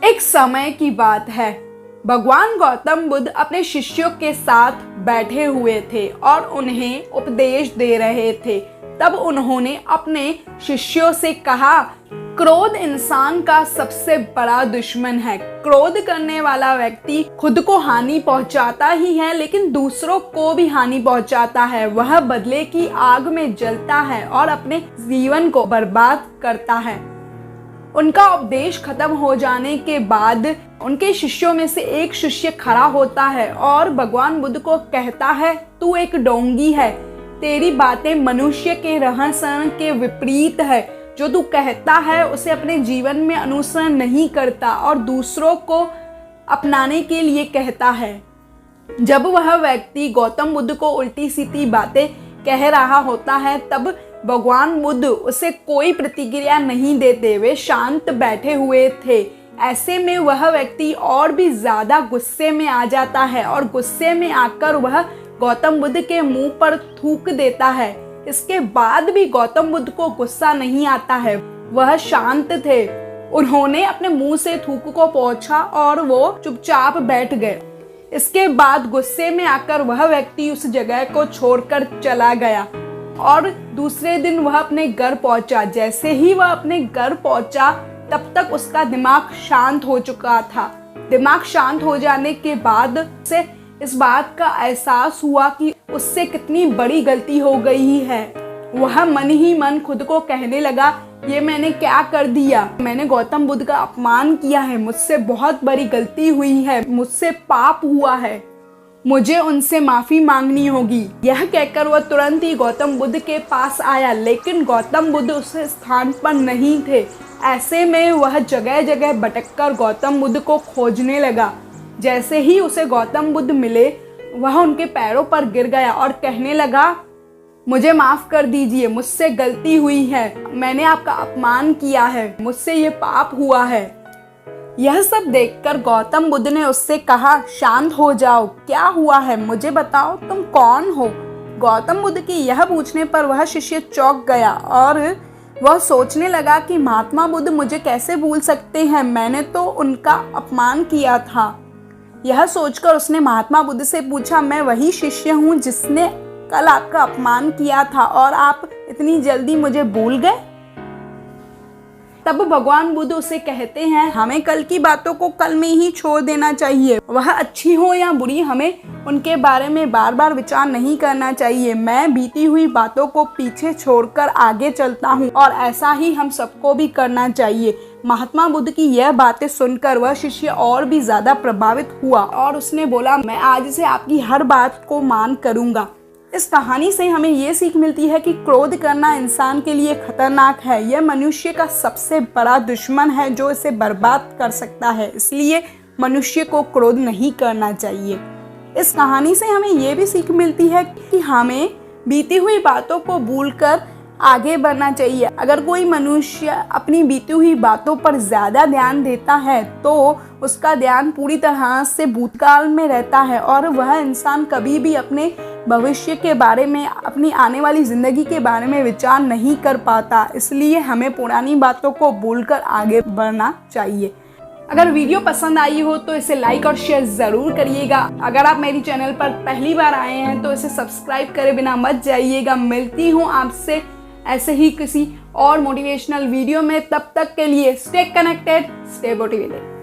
एक समय की बात है, भगवान गौतम बुद्ध अपने शिष्यों के साथ बैठे हुए थे और उन्हें उपदेश दे रहे थे। तब उन्होंने अपने शिष्यों से कहा, क्रोध इंसान का सबसे बड़ा दुश्मन है। क्रोध करने वाला व्यक्ति खुद को हानि पहुंचाता ही है, लेकिन दूसरों को भी हानि पहुंचाता है। वह बदले की आग में जलता है और अपने जीवन को बर्बाद करता है। उनका उपदेश खत्म हो जाने के बाद उनके शिष्यों में से एक शिष्य खड़ा होता है और भगवान बुद्ध को कहता है, तू एक ढोंगी है, तेरी बातें मनुष्य के रहन सहन के विपरीत है। जो तू कहता है उसे अपने जीवन में अनुसरण नहीं करता और दूसरों को अपनाने के लिए कहता है। जब वह व्यक्ति गौतम बुद्ध को उल्टी सीधी बातें कह रहा होता है, तब भगवान बुद्ध उसे कोई प्रतिक्रिया नहीं देते। वे शांत बैठे हुए थे। ऐसे में वह व्यक्ति और भी ज्यादा गुस्से में आ जाता है और गुस्से में आकर वह गौतम बुद्ध के मुंह पर थूक देता है। इसके बाद भी गौतम बुद्ध को गुस्सा नहीं आता है, वह शांत थे। उन्होंने अपने मुंह से थूक को पोंछा और वो चुपचाप बैठ गए। इसके बाद गुस्से में आकर वह व्यक्ति उस जगह को छोड़कर चला गया और दूसरे दिन वह अपने घर पहुंचा। जैसे ही वह अपने घर पहुंचा, तब तक उसका दिमाग शांत हो चुका था। दिमाग शांत हो जाने के बाद उसे इस बात का एहसास हुआ कि उससे कितनी बड़ी गलती हो गई है। वह मन ही मन खुद को कहने लगा, ये मैंने क्या कर दिया, मैंने गौतम बुद्ध का अपमान किया है, मुझसे बहुत बड़ी गलती हुई है, मुझसे पाप हुआ है, मुझे उनसे माफी मांगनी होगी। यह कहकर वह तुरंत ही गौतम बुद्ध के पास आया, लेकिन गौतम बुद्ध उस स्थान पर नहीं थे। ऐसे में वह जगह जगह भटककर गौतम बुद्ध को खोजने लगा। जैसे ही उसे गौतम बुद्ध मिले, वह उनके पैरों पर गिर गया और कहने लगा, मुझे माफ कर दीजिए, मुझसे गलती हुई है, मैंने आपका अपमान किया है, मुझसे ये पाप हुआ है। यह सब देखकर गौतम बुद्ध ने उससे कहा, शांत हो जाओ, क्या हुआ है, मुझे बताओ, तुम कौन हो। गौतम बुद्ध के यह पूछने पर वह शिष्य चौंक गया और वह सोचने लगा कि महात्मा बुद्ध मुझे कैसे भूल सकते हैं, मैंने तो उनका अपमान किया था। यह सोचकर उसने महात्मा बुद्ध से पूछा, मैं वही शिष्य हूँ जिसने कल आपका अपमान किया था और आप इतनी जल्दी मुझे भूल गए। तब भगवान बुद्ध उसे कहते हैं, हमें कल की बातों को कल में ही छोड़ देना चाहिए। वह अच्छी हो या बुरी, हमें उनके बारे में बार बार विचार नहीं करना चाहिए। मैं बीती हुई बातों को पीछे छोड़कर आगे चलता हूँ और ऐसा ही हम सबको भी करना चाहिए। महात्मा बुद्ध की यह बातें सुनकर वह शिष्य और भी ज्यादा प्रभावित हुआ और उसने बोला, मैं आज से आपकी हर बात को मान करूँगा। इस कहानी से हमें ये सीख मिलती है कि क्रोध करना इंसान के लिए खतरनाक है। यह मनुष्य का सबसे बड़ा दुश्मन है जो इसे बर्बाद कर सकता है। इसलिए मनुष्य को क्रोध नहीं करना चाहिए। इस कहानी से हमें ये भी सीख मिलती है कि हमें बीती हुई बातों को भूलकर आगे बढ़ना चाहिए। अगर कोई मनुष्य अपनी बीती हुई बातों पर ज़्यादा ध्यान देता है तो उसका ध्यान पूरी तरह से भूतकाल में रहता है और वह इंसान कभी भी अपने भविष्य के बारे में, अपनी आने वाली ज़िंदगी के बारे में विचार नहीं कर पाता। इसलिए हमें पुरानी बातों को भूलकर आगे बढ़ना चाहिए। अगर वीडियो पसंद आई हो तो इसे लाइक और शेयर ज़रूर करिएगा। अगर आप मेरी चैनल पर पहली बार आए हैं तो इसे सब्सक्राइब करे बिना मत जाइएगा। मिलती हूँ आपसे ऐसे ही किसी और मोटिवेशनल वीडियो में। तब तक के लिए स्टे कनेक्टेड, स्टे मोटिवेटेड।